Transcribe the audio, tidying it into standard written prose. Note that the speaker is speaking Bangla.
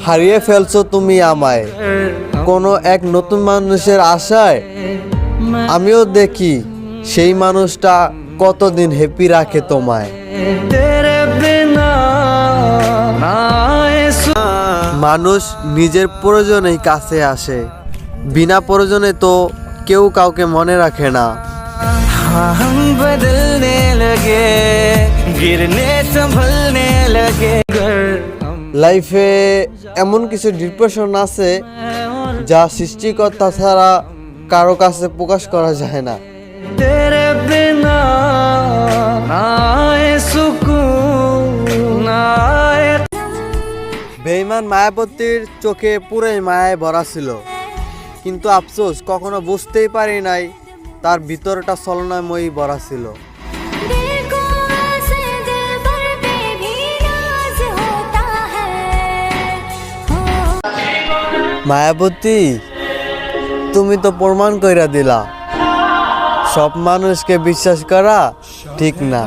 হারিয়ে ফেলছো তুমি আমায় কোনো এক নতুন মানুষের আশায়। আমিও দেখি সেই মানুষটা কতদিন হ্যাপি রাখে তোমায়। মানুষ নিজের প্রয়োজনেই কাছে আসে, বিনা প্রয়োজনে তো কেউ কাউকে মনে রাখে না। লাইফে এমন কিছু ডিপ্রেশন আছে যা সৃষ্টিকর্তা ছাড়া কারো কাছে প্রকাশ করা যায় না। বেঈমান মায়াবতীর চোখে পুরাই মায়ায় ভরা ছিল, কিন্তু আফসোস কখনো বুঝতেই পারি নাই তার ভিতরটা ছলনাময়ী ভরা ছিল। মায়াবতী, তুমি তো প্রমাণ কইরা দিলা সব মানুষকে বিশ্বাস করা ঠিক না।